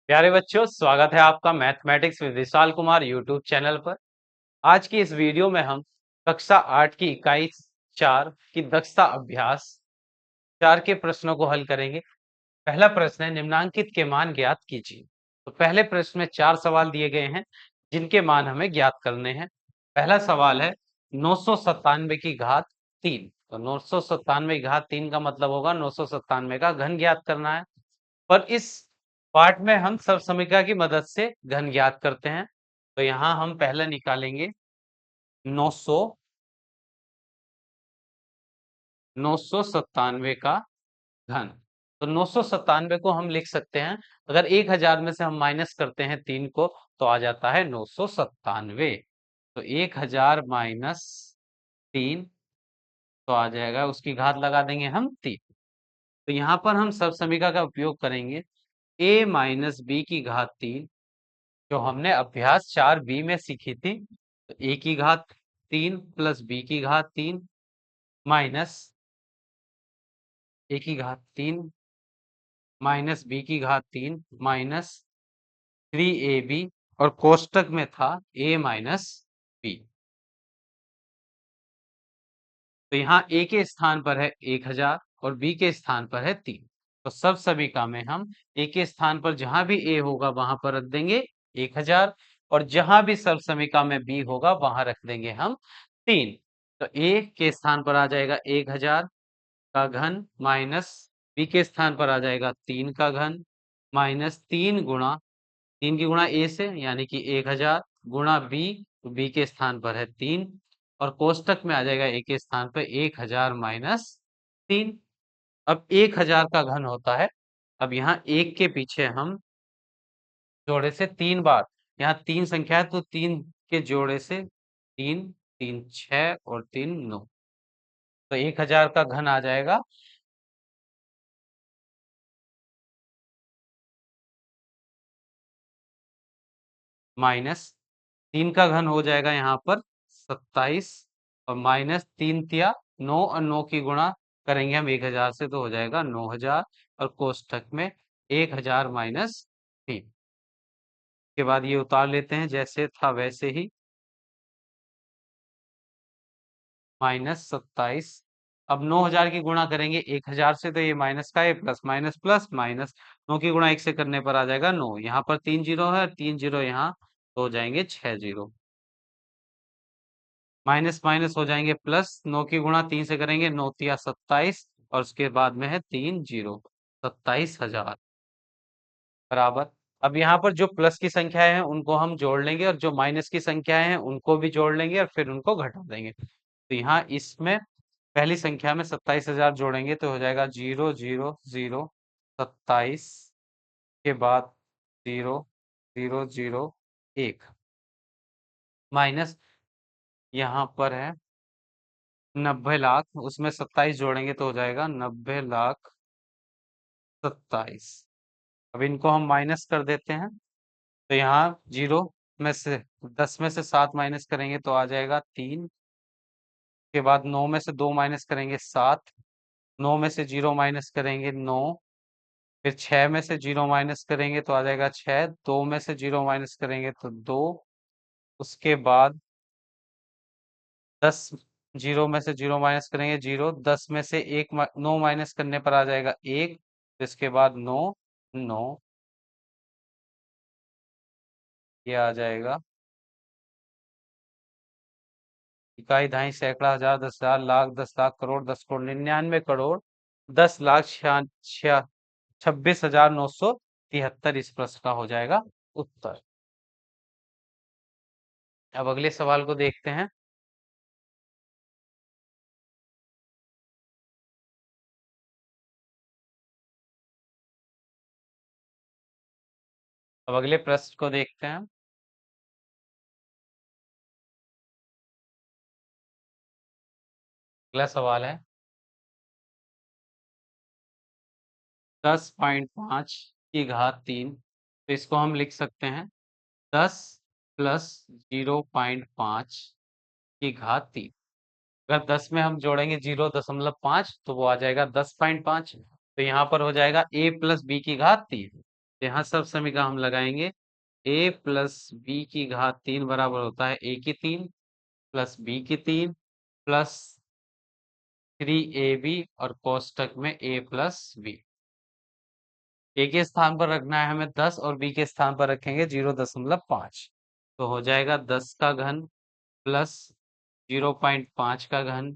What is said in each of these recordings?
प्यारे बच्चों, स्वागत है आपका mathematics with Vishal Kumar YouTube channel पर। आज की इस वीडियो में हम कक्षा 8 की इकाई 4 की दक्षता अभ्यास 4 के प्रश्नों को हल करेंगे। पहला प्रश्न है, निम्नांकित के मान ज्ञात कीजिए। तो पहले प्रश्न में 4 सवाल दिए गए हैं जिनके मान हमें ज्ञात करने हैं। पहला सवाल है 997 की घात 3। तो 997 की घात 3 का मतलब होगा 997 का घन ज्ञात करना है। पर इस पार्ट में हम सर्वसमीकरण की मदद से घन ज्ञात करते हैं। तो यहां हम पहले निकालेंगे 900 997 का घन। तो 997 को हम लिख सकते हैं, अगर 1000 में से हम माइनस करते हैं 3 को तो आ जाता है 997। तो 1000 माइनस 3 तो आ जाएगा, उसकी घात लगा देंगे हम 3। तो यहाँ पर हम सर्वसमीकरण का उपयोग करेंगे। a माइनस बी की घात 3 जो हमने अभ्यास 4b में सीखी थी। तो a की घात 3 प्लस b की घात 3 माइनस a की घात 3 माइनस b की घात 3 माइनस 3ab और कोष्टक में था a माइनस b। तो यहाँ a के स्थान पर है 1000 और b के स्थान पर है 3। तो सब समीकरण में हम a के स्थान पर जहां भी a होगा वहां पर रख देंगे 1000 और जहां भी सब समीकरण में b होगा वहां रख देंगे हम 3। तो a के स्थान पर आ जाएगा 1000 का घन माइनस b के स्थान पर आ जाएगा 3 का घन माइनस 3 गुणा 3 की गुणा a से यानी कि 1000 गुणा b। तो b के स्थान पर है 3 और कोष्टक में आ जाएगा a के स्थान पर 1000 माइनस 3। अब 1000 का घन होता है। अब यहाँ एक के पीछे हम जोड़े से 3 बार, यहाँ 3 संख्या है तो 3 के जोड़े से 3 3 6 और 3 9। तो 1000 का घन आ जाएगा माइनस 3 का घन हो जाएगा यहाँ पर 27 और माइनस 3 तिया 9 और 9 की गुणा करेंगे हम 1000 से तो हो जाएगा 9000 और कोष्ठक में 1000 माइनस 3 के बाद ये उतार लेते हैं जैसे था वैसे ही माइनस 27। अब 9000 की गुणा करेंगे 1000 से तो ये माइनस का है प्लस माइनस प्लस माइनस 9 की गुणा 1 से करने पर आ जाएगा 9। यहाँ पर 3 जीरो है, 3 जीरो यहाँ तो हो जाएंगे 6 जीरो। माइनस माइनस हो जाएंगे प्लस, 9 की गुणा 3 से करेंगे 9 तिया 27 और उसके बाद में है 3 जीरो 27,000 बराबर। अब यहाँ पर जो प्लस की संख्याएं हैं उनको हम जोड़ लेंगे और जो माइनस की संख्याएं हैं उनको भी जोड़ लेंगे और फिर उनको घटा देंगे। तो यहाँ इसमें पहली संख्या में 27,000 जोड़ेंगे तो हो जाएगा 0 0 0 27 के बाद 0 0 0 1 माइनस यहाँ पर है 90 लाख, उसमें 27 जोड़ेंगे तो हो जाएगा 90 लाख 27। अब इनको हम माइनस कर देते हैं। तो यहाँ 0 में से 10 में से 7 माइनस करेंगे तो आ जाएगा 3 के बाद 9 में से 2 माइनस करेंगे 7, 9 में से 0 माइनस करेंगे 9, फिर 6 में से 0 माइनस करेंगे तो आ जाएगा 6, 2 में से 0 माइनस करेंगे तो 2, उसके बाद 10 0 में से 0 माइनस करेंगे 0, 10 में से 9 माइनस करने पर आ जाएगा 1, इसके बाद 9 9 ये आ जाएगा इकाई दहाई सैकड़ा हजार 10,000 लाख 10 लाख करोड़ 10 करोड़ 99 करोड़ 10 लाख 26,973 इस प्रश्न का हो जाएगा उत्तर। अब अगले सवाल को देखते हैं। अब अगले प्रश्न को देखते हैं। अगला सवाल है 10.5 की घात 3। तो इसको हम लिख सकते हैं 10 प्लस 0.5 की घात 3। अगर 10 में हम जोड़ेंगे 0.5 तो वो आ जाएगा 10.5। तो यहाँ पर हो जाएगा a प्लस बी की घात 3। यहाँ सब समीकरण हम लगाएंगे। ए प्लस बी की घात 3 बराबर होता है ए की 3 प्लस बी की 3 प्लस 3ab और कोष्टक में a प्लस बी। ए के स्थान पर रखना है हमें 10 और बी के स्थान पर रखेंगे 0.5। तो हो जाएगा 10 का घन प्लस 0.5 का घन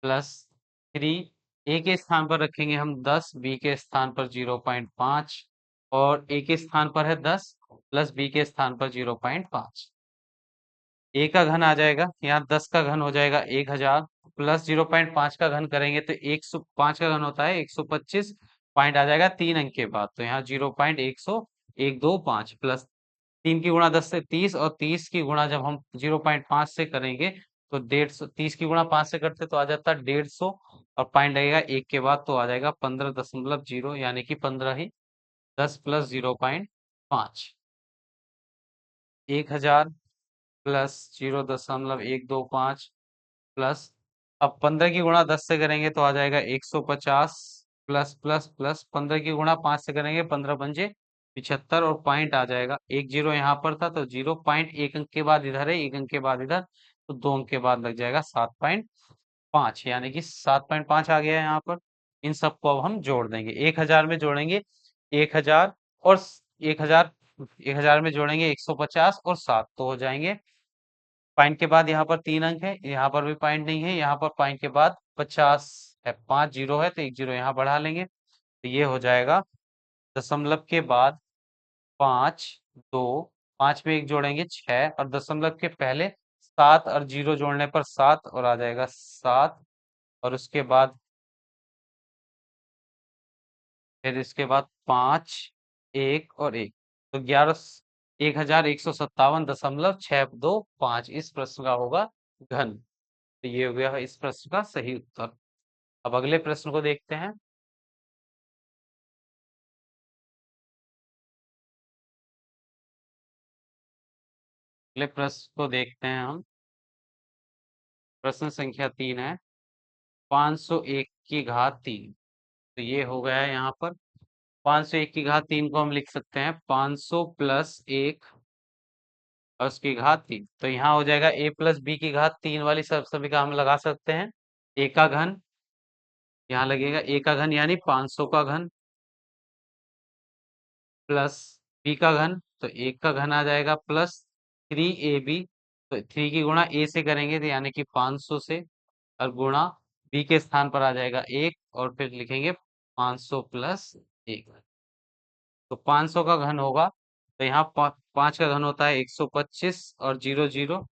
प्लस 3। ए के स्थान पर रखेंगे हम 10, बी के स्थान पर 0.5 और ए के स्थान पर है 10 प्लस बी के स्थान पर 0.5। ए का घन आ जाएगा, यहाँ 10 का घन हो जाएगा 1000 प्लस 0.5 का घन करेंगे तो 105 का घन होता है 125। पॉइंट आ जाएगा 3 अंक के बाद, तो यहाँ 0.125 प्लस 3 की गुणा 10 से 30 और 30 की गुणा जब हम 0.5 से करेंगे तो 150। 30 की गुणा 5 से करते तो आ जाता 150 और पॉइंट लगेगा 1 के बाद तो आ जाएगा 15.0 यानी कि 15 ही। 10 प्लस 0.5 1000 प्लस 0.125 प्लस अब 15 की गुणा 10 से करेंगे तो आ जाएगा 150 प्लस प्लस प्लस 15 की गुणा 5 से करेंगे 15 पंजे 75 और पॉइंट आ जाएगा। एक जीरो यहाँ पर था तो 0.1 अंक के बाद इधर है, 1 अंक के बाद इधर, तो 2 अंक के बाद लग जाएगा 7.5 यानी कि 7.5 आ गया है यहाँ पर। इन सबको अब हम जोड़ देंगे, 1000 में जोड़ेंगे 1000 और 1000, 1000 में जोड़ेंगे 150 और 7 तो हो जाएंगे। पॉइंट के बाद यहाँ पर 3 अंक है, यहाँ पर भी पॉइंट नहीं है, यहाँ पर पॉइंट के बाद 50 है, 5 जीरो है तो 1 जीरो यहाँ बढ़ा लेंगे तो ये हो जाएगा दशमलव के बाद 5 2, 5 में 1 जोड़ेंगे 6 और दशमलव के पहले 7 और 0 जोड़ने पर 7 और आ जाएगा 7 और उसके बाद फिर इसके बाद 5 1 और 1 तो 11,157.625 इस प्रश्न का होगा घन। तो ये हो गया इस प्रश्न का सही उत्तर। अब अगले प्रश्न को देखते हैं। अगले प्रश्न को देखते हैं हम। प्रश्न संख्या 3 है 501 की घात 3। तो ये हो गया है यहाँ पर 501 की घात 3 को हम लिख सकते हैं 500 प्लस 1 और उसकी घात 3। तो यहाँ हो जाएगा a प्लस बी की घात 3 वाली सब सभी का हम लगा सकते हैं। a का घन यहाँ लगेगा, a का घन यानी 500 का घन प्लस b का घन तो 1 का घन आ जाएगा प्लस 3ab तो 3 की गुणा a से करेंगे तो यानी कि 500 से और गुणा b के स्थान पर आ जाएगा 1 और फिर लिखेंगे 500 प्लस 1। तो 500 का घन होगा तो यहाँ 5 का घन होता है 125 और 0 0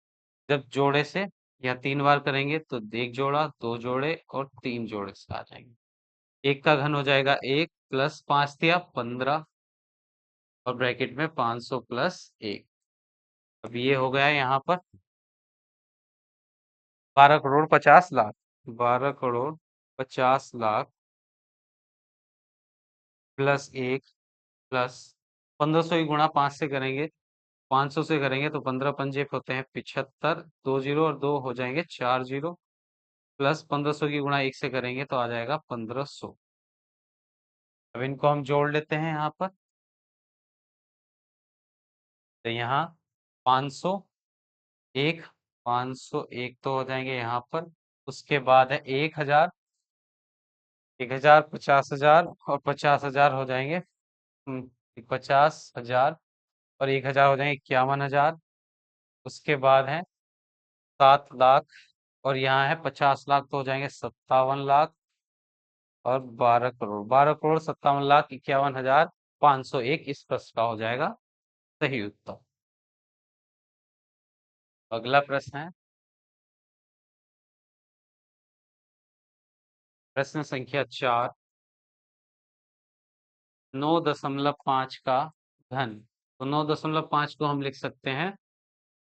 जब जोड़े से या 3 बार करेंगे तो 1 जोड़ा 2 जोड़े और 3 जोड़े से आ जाएंगे। 1 का घन हो जाएगा 1 प्लस 5 दिया 15 और ब्रैकेट में 500 प्लस 1। अब ये हो गया यहाँ पर 12 करोड़ 50 लाख, 12 करोड़ 50 लाख प्लस 1 प्लस 1500 ही गुणा 5 से करेंगे, 500 से करेंगे तो 15 पंजे होते हैं 75, 2 जीरो और 2 हो जाएंगे 4 जीरो प्लस 1500 की गुणा 1 से करेंगे तो आ जाएगा 1500। अब इनको हम जोड़ लेते हैं यहाँ पर। तो यहाँ 500 1, 501 तो हो जाएंगे यहाँ पर। उसके बाद है 1000, 1000 50,000 और 50,000 हो जाएंगे 50,000 और 1000 हो जाएंगे 51,000। उसके बाद है 7 लाख और यहाँ है 50 लाख तो हो जाएंगे 57 लाख और 12 करोड़, 12,57,51,501 इस प्रश्न का हो जाएगा सही उत्तर। अगला प्रश्न है प्रश्न संख्या 4 9.5 का घन। तो 9.5 को हम लिख सकते हैं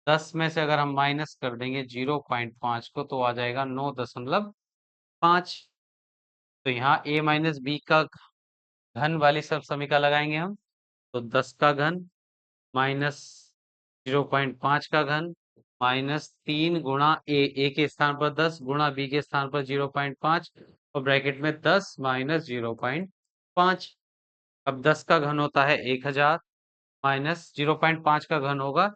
10 में से अगर हम माइनस कर देंगे 0.5 को तो आ जाएगा 9.5। तो यहाँ a माइनस बी का घन वाली सब समीकरण लगाएंगे हम। तो 10 का घन माइनस 0.5 का घन माइनस 3 गुणा ए के स्थान पर 10 गुणा बी के स्थान पर 0.5 और ब्रैकेट में 10 माइनस 0.5। अब 10 का घन होता है 1000 माइनस 0.5 का घन होगा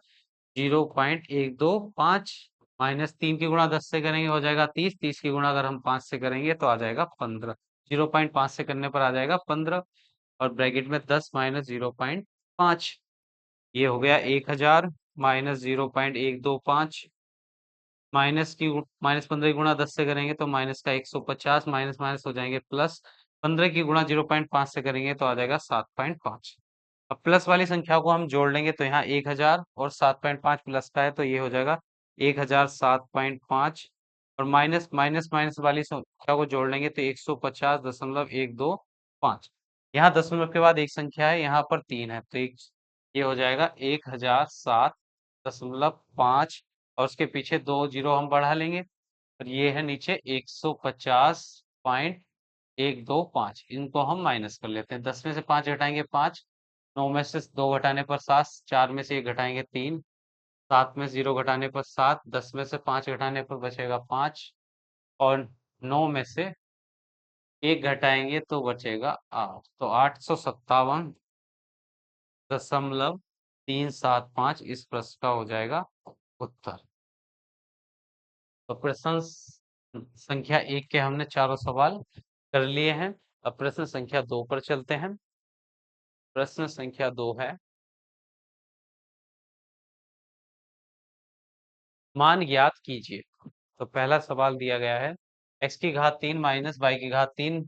0.125 माइनस 3 की गुणा 10 से करेंगे हो जाएगा 30, 30 की गुणा अगर हम 5 से करेंगे तो आ जाएगा 15, 0.5 से करने पर आ जाएगा 15, और ब्रैकेट में 10 माइनस 0.5, ये हो गया 1000 माइनस 0.125 माइनस 15 की गुणा 10 से करेंगे तो माइनस का 150, माइनस माइनस हो जाएंगे प्लस, 15 की गुणा 0.5 से करेंगे तो आ जाएगा 7.5। अब प्लस वाली संख्या को हम जोड़ लेंगे तो यहाँ 1000 और 7.5 प्लस का है तो ये हो जाएगा 1000 7.5, और माइनस माइनस माइनस वाली संख्या को जोड़ लेंगे तो 150.125। यहाँ दशमलव के बाद एक संख्या है, यहाँ पर 3 है तो एक ये हो जाएगा 1007.5, और उसके पीछे 2 जीरो हम बढ़ा लेंगे और ये है नीचे 150.125। इनको हम माइनस कर लेते हैं, 10 में से 5 घटाएंगे 5, 9 में से 2 घटाने पर 7, 4 में से 1 घटाएंगे 3, 7 में से 0 घटाने पर 7, 10 में से 5 घटाने पर बचेगा 5, और 9 में से 1 घटाएंगे तो बचेगा 8, तो 857.375 इस प्रश्न का हो जाएगा उत्तर। तो प्रश्न संख्या 1 के हमने चारों सवाल कर लिए हैं। अब प्रश्न संख्या 2 पर चलते हैं। प्रश्न संख्या 2 है, मान ज्ञात कीजिए। तो पहला सवाल दिया गया है x की घात 3 माइनस y की घात 3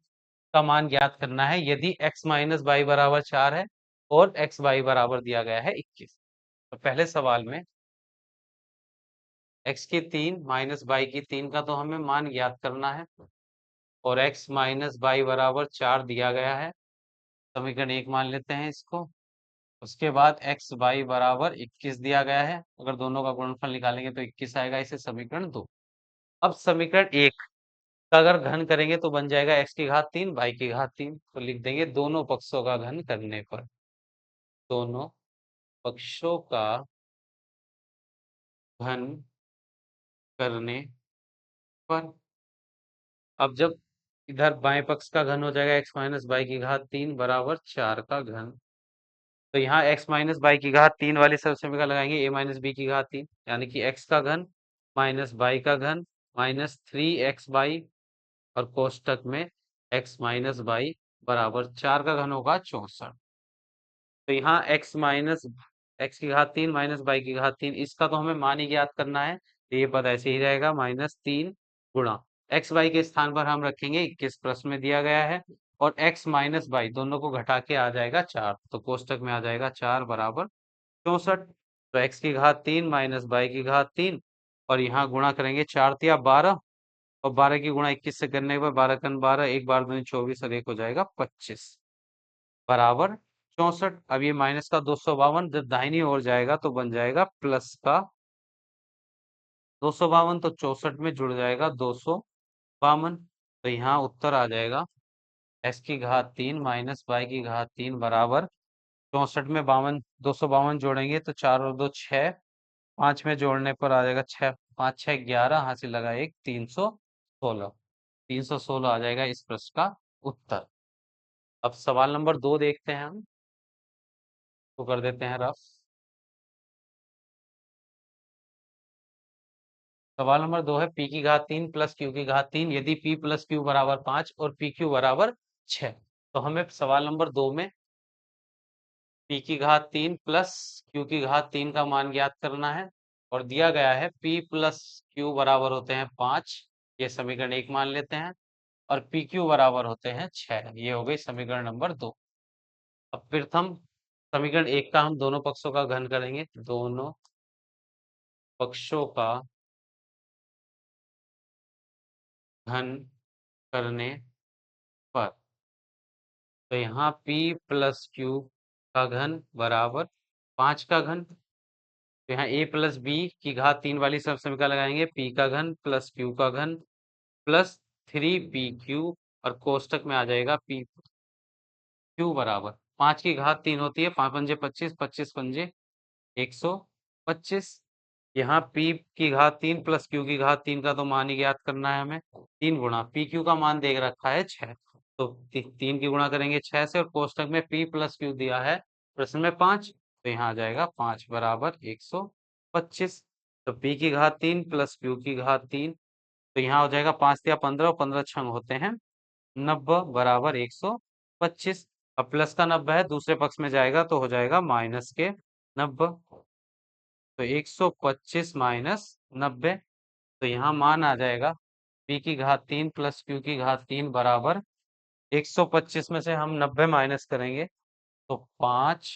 का मान ज्ञात करना है यदि x माइनस वाई बराबर 4 है और x y बराबर दिया गया है 21। तो पहले सवाल में x की 3 माइनस y की 3 का तो हमें मान ज्ञात करना है, और x माइनस वाई बराबर 4 दिया गया है, समीकरण 1 मान लेते हैं इसको। उसके बाद एक्स वाई बराबर 21 दिया गया है, अगर दोनों का गुणनफल निकालेंगे तो 21 आएगा, इसे समीकरण 2। अब समीकरण 1 का अगर घन करेंगे तो बन जाएगा x की घात 3 y की घात 3, तो लिख देंगे दोनों पक्षों का घन करने पर, दोनों पक्षों का घन करने पर। अब जब इधर बाएं पक्ष का घन हो जाएगा x माइनस वाई की घात 3 बराबर 4 का घन, तो यहाँ x माइनस वाई की घात 3 वाली सब समीकरण लगाएंगे a माइनस बी की घात 3, यानी कि x का घन माइनस वाई का घन माइनस 3xy, और कोष्टक में x माइनस वाई बराबर 4 का घन होगा 64। तो यहाँ x की घात 3 माइनस वाई की घात 3, इसका तो हमें मान ही ज्ञात करना है, तो ये पद ऐसे ही रहेगा -3 गुणा एक्स वाई के स्थान पर हम रखेंगे 21 प्रश्न में दिया गया है, और x माइनस वाई दोनों को घटा के आ जाएगा 4, तो कोष्टक में आ जाएगा 4 बराबर 64। तो x की घात 3 माइनस वाई की घात 3, और यहाँ गुणा करेंगे 4 तिया 12, और 12 की गुणा 21 से करने पर 12 कन 12, एक बार दूनी 24 और एक हो जाएगा 25 बराबर 64। अब ये माइनस का 252 जब दाहिनी ओर जाएगा तो बन जाएगा प्लस का 252, तो 64 में जुड़ जाएगा 252, तो यहाँ उत्तर आ जाएगा x की घात 3 माइनस वाई की घात 3 बराबर 64 में 52, 252 जोड़ेंगे तो 4 और 2 6, 5 में जोड़ने पर आ जाएगा 6, 5 6 11, हासिल लगा 1 316, 316 आ जाएगा इस प्रश्न का उत्तर। अब सवाल नंबर 2 देखते हैं हम, तो कर देते हैं रफ। सवाल नंबर 2 है p की घात 3 प्लस q की घात 3 यदि p प्लस q बराबर 5 और पी क्यू बराबर 6। तो हमें सवाल नंबर 2 में p की घात 3 प्लस q की घात 3 का मान ज्ञात करना है, और दिया गया है p प्लस q बराबर होते हैं 5, ये समीकरण 1 मान लेते हैं, और पी क्यू बराबर होते हैं 6, ये हो गई समीकरण नंबर 2। अब प्रथम समीकरण 1 का हम दोनों पक्षों का घन करेंगे, दोनों पक्षों का घन करने पर, तो यहाँ p प्लस क्यू का घन बराबर 5 का घन, तो यहाँ a प्लस बी की घात 3 वाली सब समीकरण लगाएंगे, p का घन प्लस q का घन प्लस 3pq, और कोष्टक में आ जाएगा p q बराबर 5 की घात 3 होती है, 5 पंजे 25, 25 पंजे 125। यहाँ p की घात 3 प्लस q की घात 3 का तो मान ही ज्ञात करना है हमें, 3 गुणा पी क्यू का मान देख रखा है 6, तो 3 की गुणा करेंगे 6 से, और कोष्टक में p प्लस क्यू दिया है प्रश्न में 5, तो यहाँ आ जाएगा 5 बराबर 125। तो p की घात 3 प्लस q की घात 3, तो यहाँ हो जाएगा 5 या 15 और 15 छंग होते हैं 90 बराबर 125। अब प्लस का 90 है, दूसरे पक्ष में जाएगा तो हो जाएगा माइनस के 90। तो 125 माइनस 90, तो यहाँ मान आ जाएगा p की घात 3 प्लस q की घात 3 बराबर 125 में से हम 90 माइनस करेंगे तो 5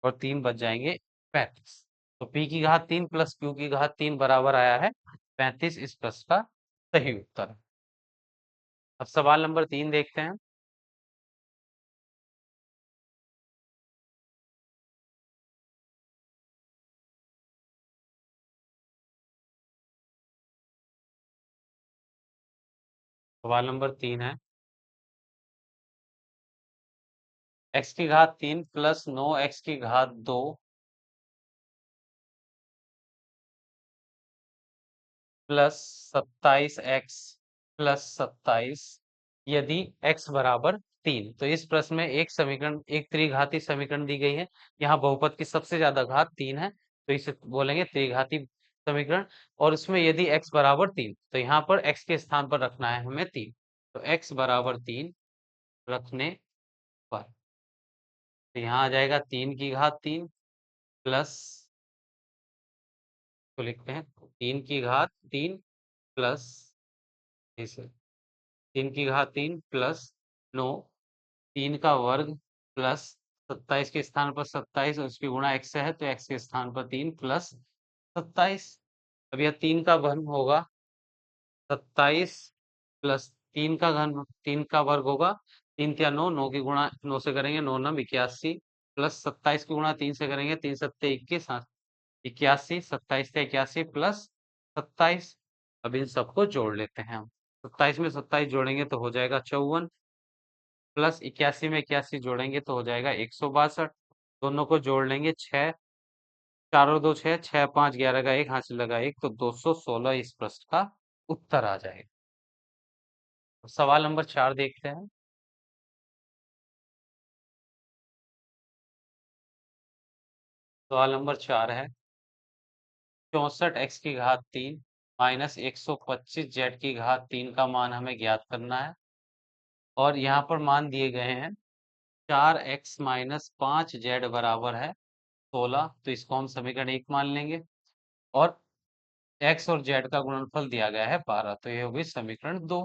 और 3 बच जाएंगे 35। तो p की घात 3 प्लस q की घात 3 बराबर आया है 35, इस प्रश्न का सही उत्तर। अब सवाल नंबर 3 देखते हैं। सवाल नंबर 3 है, x की घात 3 प्लस 9x की घात 2 प्लस 27x प्लस 27 यदि x बराबर 3। तो इस प्रश्न में एक समीकरण, एक त्रिघाती समीकरण दी गई है। यहाँ बहुपद की सबसे ज्यादा घात 3 है, तो इसे बोलेंगे त्रिघाती समीकरण। और उसमें यदि x बराबर 3, तो यहाँ पर x के स्थान पर रखना है हमें 3। तो x बराबर 3 रखने पर, तो यहाँ आ जाएगा 3 की घात 3 प्लस, तो लिखते हैं 3 की घात 3 प्लस, इसे 3 की घात 3 प्लस 9, 3 का वर्ग प्लस 27 के स्थान पर 27 और उसकी गुणा x से है, तो x के स्थान पर 3 प्लस 27। अब यह 3 का घन होगा 27 प्लस 3 का घन, 3 का वर्ग होगा 3 या 9, 9 की गुणा 9 से करेंगे 9 9 81 प्लस 27 की गुणा 3 से करेंगे 3 सत्ते 21, 81, 27 से 81 प्लस 27। अब इन सबको जोड़ लेते हैं हम। 27 में 27 जोड़ेंगे तो हो जाएगा 54, प्लस 81 में 81 जोड़ेंगे तो हो जाएगा 162। दोनों को जोड़ लेंगे 6, 4 और 2 6, 6 5 11 का 1 हासिल लगा 1, तो 216 इस प्रश्न का उत्तर आ जाएगा। सवाल नंबर 4 देखते हैं। सवाल नंबर 4 है, 64x की घात 3 माइनस 125z की घात 3 का मान हमें ज्ञात करना है। और यहाँ पर मान दिए गए हैं 4x माइनस 5z बराबर है 16, तो इसको हम समीकरण 1 मान लेंगे। और x और z का गुणनफल दिया गया है 12, तो ये होगी समीकरण 2।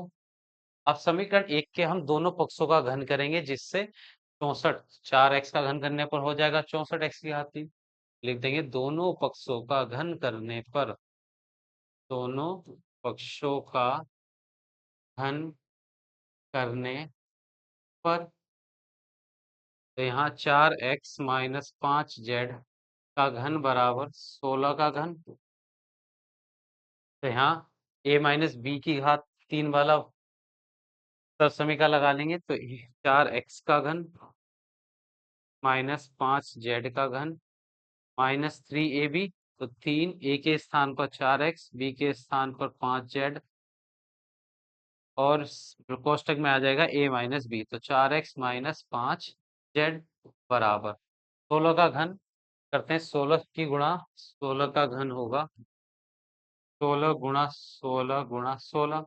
अब समीकरण 1 के हम दोनों पक्षों का घन करेंगे, जिससे 64, 4x का घन करने पर हो जाएगा 64x की घात 3। लिख देंगे दोनों पक्षों का घन करने पर, दोनों पक्षों का घन करने पर, तो यहाँ 4x माइनस 5z का घन बराबर 16 का घन। तो यहाँ a माइनस बी की घात 3 वाला सब समीकरण लगा लेंगे, तो 4x का घन माइनस 5z का घन माइनस 3ab। तो 3 a के स्थान पर 4x, b के स्थान पर 5z, और कोष्टक में आ जाएगा a माइनस बी, तो 4x माइनस 5z बराबर 16 का घन। करते हैं 16 की गुणा, 16 का घन होगा 16 गुणा 16 गुणा 16,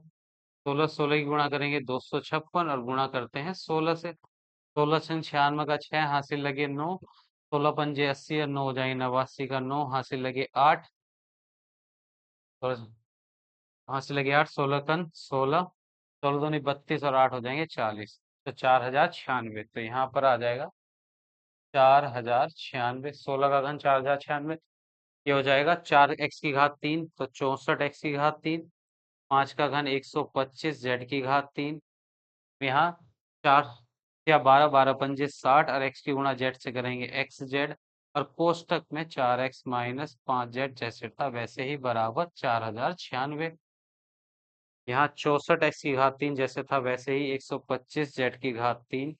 16 16 की गुणा करेंगे 256, और गुणा करते हैं 16 से। 16 छंग 96 का 6 हासिल लगे 9, 16 पंजे 80 और 9 हो जाएंगे 89 का 9 हासिल लगे 8, और हासिल लगे 8, 16 कन 16, 16 दूनी 32 और 8 हो जाएंगे 40, तो 4096। तो यहाँ पर आ जाएगा 4096, 16 का घन 4096, ये हो जाएगा 4x की घात 3, तो 64x की घात 3, 5 का घन 125 z की घात 3। यहाँ 4 या 12, 12 पंजे 60, और x की गुणा z से करेंगे एक्स जेड, और कोष्टक में 4x माइनस 5z जैसे था वैसे ही बराबर 4096। यहाँ 64x की घात 3 जैसे था वैसे ही 125z की घात 3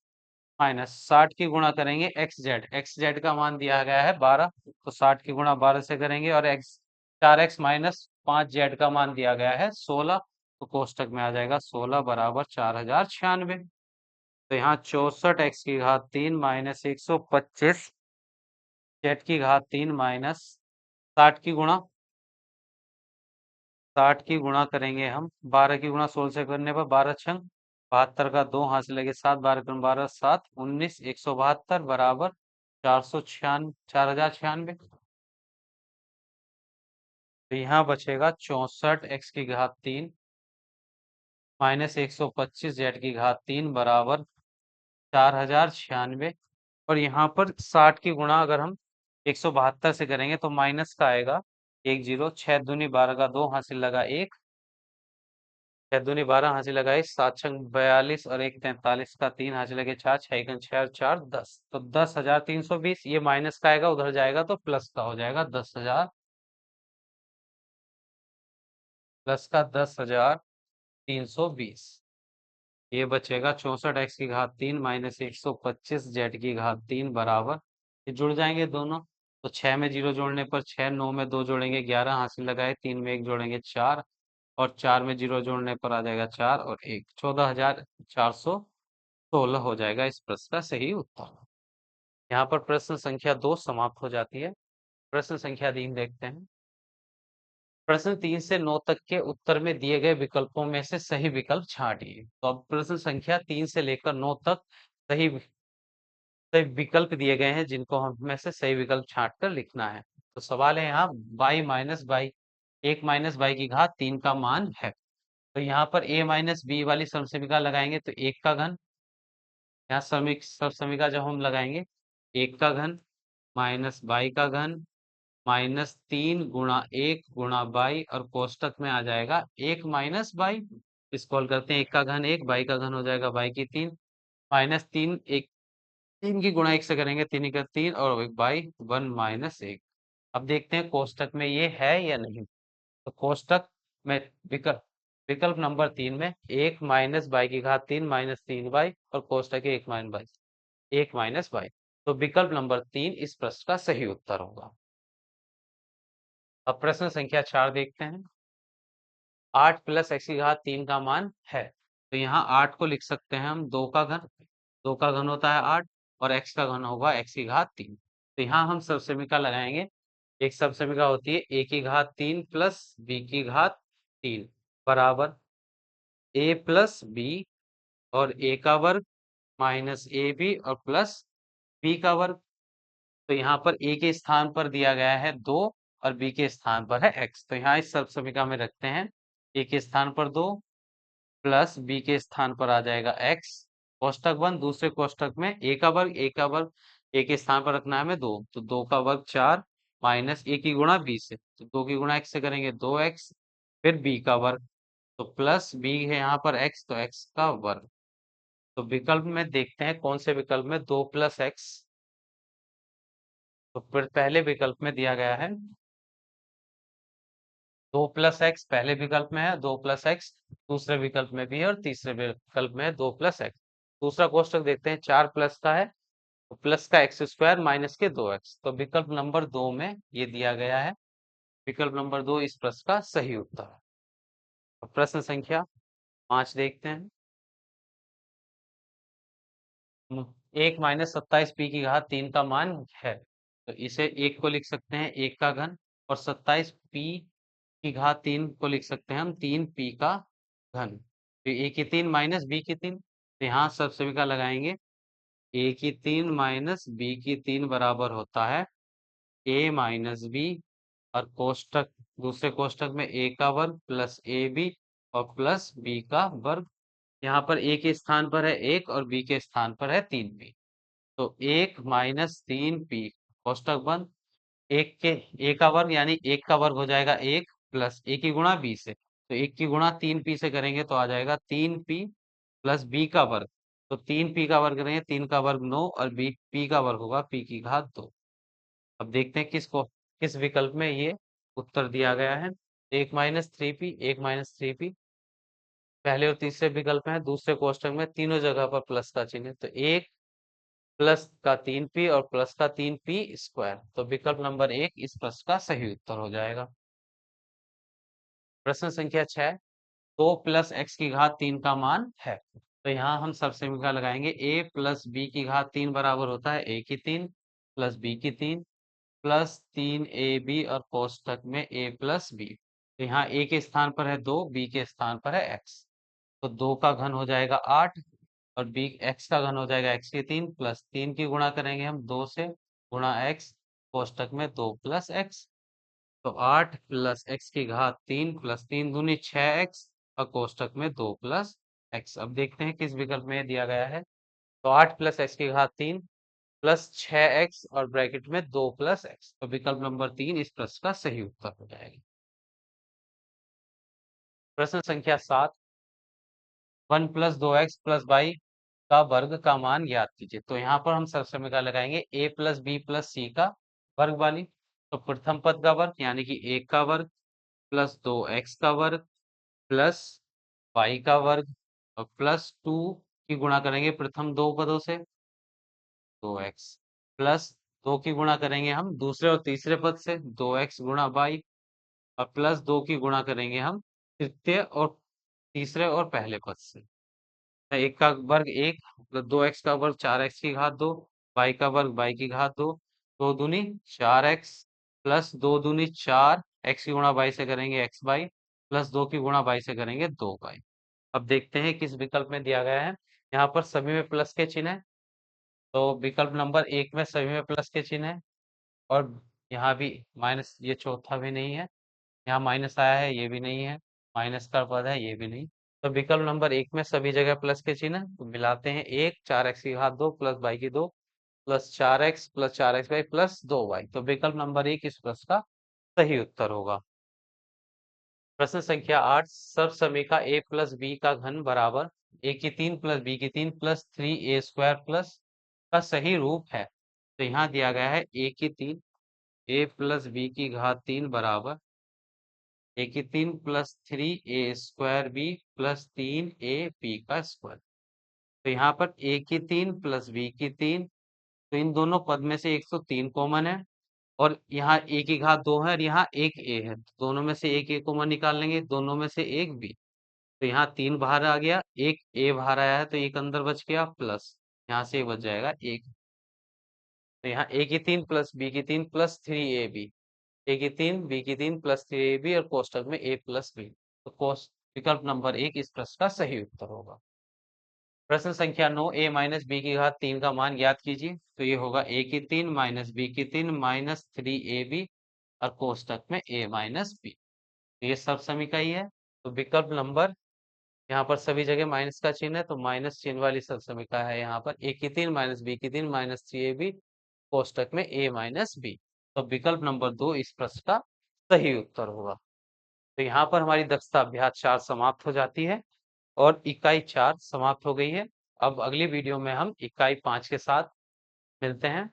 माइनस 60 की गुणा करेंगे एक्स जेड का मान दिया गया है 12, तो 60 की गुणा 12 से करेंगे, और एक्स 4x माइनस 5z का मान दिया गया है 16, तो कोष्टक में आ जाएगा 16 बराबर 4096। तो यहाँ 64 x की घात 3 माइनस 125 z की घात 3 माइनस 60 की गुणा करेंगे हम। 12 की गुणा 16 से करने पर 12 छंग 72 का 2 हाथ से लगे 7, 12 कम 12 7 19 172 बराबर 496 4096। तो यहाँ बचेगा 64 x की घात 3 माइनस 125 z की घात 3 बराबर 4096। और यहाँ पर 60 की गुणा अगर हम 172 से करेंगे तो माइनस का आएगा 10। 6 दूनी 12 का 2 हासिल लगा 1, 6 दूनी 12 हासिल लगा 1, 7 छंग 42 और 1 43 का 3 हासिल लगे 4, 6 एकम 6 और 4 10। तो 10,320 ये माइनस का आएगा, उधर जाएगा तो प्लस का हो जाएगा 10,000, प्लस का 10,320। ये बचेगा 64 x की घात 3 माइनस 125 z की घात 3 बराबर, ये जुड़ जाएंगे दोनों। तो 6 में 0 जोड़ने पर 6, 9 में 2 जोड़ेंगे 11 हासिल लगाए, 3 में 1 जोड़ेंगे 4 और 4 में 0 जोड़ने पर आ जाएगा 4 और 1, 14,416 हो जाएगा इस प्रश्न का सही उत्तर। यहाँ पर प्रश्न संख्या 2 समाप्त हो जाती है। प्रश्न संख्या 3 देखते हैं। प्रश्न 3 से 9 तक के उत्तर में दिए गए विकल्पों में से सही विकल्प छांटिए। तो अब प्रश्न संख्या 3 से लेकर 9 तक सही सही विकल्प दिए गए हैं, जिनको हम में से सही विकल्प छांट कर लिखना है। तो सवाल है यहाँ बाई माइनस बाई 1 - बाई की घात 3 का मान है। तो यहाँ पर a माइनस बी वाली समसमीका लगाएंगे तो 1 का घन, यहाँ समसमीका जब हम लगाएंगे 1 का घन माइनस बाई का घन माइनस 3 × 1 × बाई और कोष्टक में आ जाएगा 1 - बाई। इसको हल करते हैं, 1 का घन 1, बाई का घन हो जाएगा बाई की 3 माइनस 3, 3 की गुणा 1 से करेंगे 3 का 3 और 1 / 1 - 1। अब देखते हैं कोष्टक में ये है या नहीं। तो कोष्टक में विकल्प विकल्प नंबर 3 में 1 - बाई की घात 3 माइनस 3 बाई और कोष्टक है 1 - बाई 1 - बाई। तो विकल्प नंबर 3 इस प्रश्न का सही उत्तर होगा। अब प्रश्न संख्या 4 देखते हैं। 8 + x की घात 3 का मान है। तो यहाँ 8 को लिख सकते हैं हम 2 का घन, 2 का घन होता है 8 और x का घन होगा x की घात 3। तो यहाँ हम सबसमीका लगाएंगे। एक सबसमीका होती है a की घात 3 + b की घात 3 बराबर a + b और a का वर्ग माइनस ab और प्लस b का वर्ग। तो यहाँ पर a के स्थान पर दिया गया है 2 और b के स्थान पर है x। तो यहाँ इस सबसमीका में रखते हैं a के स्थान पर 2 प्लस b के स्थान पर आ जाएगा x, कोष्टक बंद। दूसरे कोष्टक में a का वर्ग a के स्थान पर रखना है हमें 2, तो 2 का वर्ग 4 माइनस a की गुणा b से, तो 2 की गुणा x से करेंगे 2x, फिर b का वर्ग, तो प्लस b है यहाँ पर x, तो x का वर्ग। तो विकल्प में देखते हैं कौन से विकल्प में 2 + x। तो फिर पहले विकल्प में दिया गया है 2 + x, पहले विकल्प में है 2 + x, दूसरे विकल्प में भी है और तीसरे विकल्प में है 2 + x। दूसरा कोष्टक देखते हैं 4 प्लस का है, तो प्लस का x² माइनस के 2x। तो विकल्प नंबर 2 में ये दिया गया है। विकल्प नंबर 2 इस प्रश्न का सही उत्तर है। अब प्रश्न संख्या 5 देखते हैं। 1 - 27 p की घात 3 का मान है। तो इसे 1 को लिख सकते हैं 1 का घन और 27 p की घात 3 को लिख सकते हैं हम 3p का घन। तो a की 3 माइनस b की 3, तो यहाँ सब समीकरण लगाएंगे a की 3 माइनस b की 3 बराबर होता है a माइनस b और कोष्टक दूसरे कोष्टक में a का वर्ग प्लस ab और प्लस b का वर्ग। यहाँ पर a के स्थान पर है 1 और b के स्थान पर है 3p, तो 1 माइनस 3p कोष्टक बंद। एक के a का वर्ग यानी 1 का वर्ग हो जाएगा 1 प्लस a की गुणा b से, तो 1 की गुणा 3p से करेंगे तो आ जाएगा 3p प्लस b का वर्ग। तो 3p का वर्ग करेंगे 3 का वर्ग 9 और b p का वर्ग होगा p की घात 2। अब देखते हैं किस विकल्प में ये उत्तर दिया गया है। 1 - 3p पहले और तीसरे विकल्प में है, दूसरे कोष्टक में तीनों जगह पर प्लस का चिन्ह है, तो 1 प्लस का 3p और प्लस का 3p²। तो विकल्प नंबर 1 इस प्रश्न का सही उत्तर हो जाएगा। प्रश्न संख्या 6 2 + x की घात 3 का मान है। तो यहाँ हम सब समीकरण लगाएंगे। a प्लस बी की घात 3 बराबर होता है a की 3 प्लस b की 3 प्लस 3ab और कोष्ठक में a प्लस b। तो यहाँ a के स्थान पर है 2, b के स्थान पर है x। तो 2 का घन हो जाएगा 8 और b x का घन हो जाएगा x की 3 प्लस 3 की गुणा करेंगे हम 2 से गुणा x कोष्ठक में 2 प्लस x। तो 8 प्लस x की घात 3 प्लस 3 दूनी 6x और कोष्ठक में 2 प्लस x। अब देखते हैं किस विकल्प में दिया गया है। तो 8 प्लस x की घात 3 प्लस 6x और ब्रैकेट में 2 प्लस x। तो विकल्प नंबर 3 इस प्रश्न का सही उत्तर हो जाएगा। प्रश्न संख्या 7, 1 प्लस 2x प्लस वाई का वर्ग का मान ज्ञात कीजिए। तो यहाँ पर हम सब समीकरण लगाएंगे a प्लस बी प्लस सी का वर्ग वाली। तो प्रथम पद का वर्ग यानी कि 1 का वर्ग प्लस 2x का वर्ग प्लस वाई का वर्ग और प्लस 2 की गुणा करेंगे प्रथम दो पदों से 2x प्लस 2 की गुणा करेंगे हम दूसरे और तीसरे पद से 2x गुणा वाई और प्लस 2 की गुणा करेंगे हम तृतीय और तीसरे और पहले पद से। एक का वर्ग 1 प्लस 2x का वर्ग 4x की घात 2 वाई का वर्ग वाई की घात 2 2 दूनी 4x प्लस 2 दूनी 4 x की गुणा वाई से करेंगे एक्स वाई प्लस 2 की गुणा वाई से करेंगे 2 वाई। अब देखते हैं किस विकल्प में दिया गया है। यहाँ पर सभी में प्लस के चिन्ह है। तो विकल्प नंबर 1 में सभी में प्लस के चिन्ह है और यहाँ भी माइनस, ये चौथा भी नहीं है। यहाँ माइनस आया है, ये भी नहीं है। माइनस का पद है, ये भी नहीं। तो विकल्प नंबर 1 में सभी जगह प्लस के चिन्ह है। तो मिलाते हैं 1 4x की घात 2 प्लस वाई की 2 plus 4x plus 4x Y plus 2y। तो विकल्प नंबर 1 इस प्रश्न का सही उत्तर होगा। प्रश्न संख्या 8, सब समीका a प्लस बी का घन बराबर a की 3 प्लस b की 3 प्लस 3a² प्लस का सही रूप है। तो यहाँ दिया गया है a की 3 a प्लस बी की घात 3 बराबर a की 3 plus 3a² b plus 3ab का स्क्वायर। तो यहाँ पर a की 3 प्लस b की 3, तो इन दोनों पद में से 103 कॉमन है और यहाँ a की घात 2 है और यहाँ एक a है। तो दोनों में से एक a कॉमन निकाल लेंगे, दोनों में से एक b। तो यहाँ 3 बाहर आ गया, एक a बाहर आया है तो एक अंदर बच गया प्लस यहाँ से बच जाएगा एक। तो यहाँ a की 3 प्लस b की 3 प्लस 3ab, a की 3 b की 3 प्लस 3ab और कोष्टक में a प्लस b। तो कोष्ट विकल्प नंबर 1 इस प्रश्न का सही उत्तर होगा। प्रश्न संख्या 9, a माइनस बी की घात 3 का मान ज्ञात कीजिए। तो ये होगा a की 3 माइनस b की 3 माइनस 3ab और कोष्टक में a माइनस b। ये सब समीकरण ही है। तो विकल्प नंबर, यहाँ पर सभी जगह माइनस का चिन्ह है तो माइनस चिन्ह वाली सब समीकरण है। यहाँ पर a की 3 माइनस b की 3 माइनस 3ab कोष्टक में a माइनस b। तो विकल्प नंबर 2 इस प्रश्न का सही उत्तर होगा। तो यहाँ पर हमारी दक्षता अभ्यास 4 समाप्त हो जाती है और इकाई 4 समाप्त हो गई है। अब अगली वीडियो में हम इकाई 5 के साथ मिलते हैं।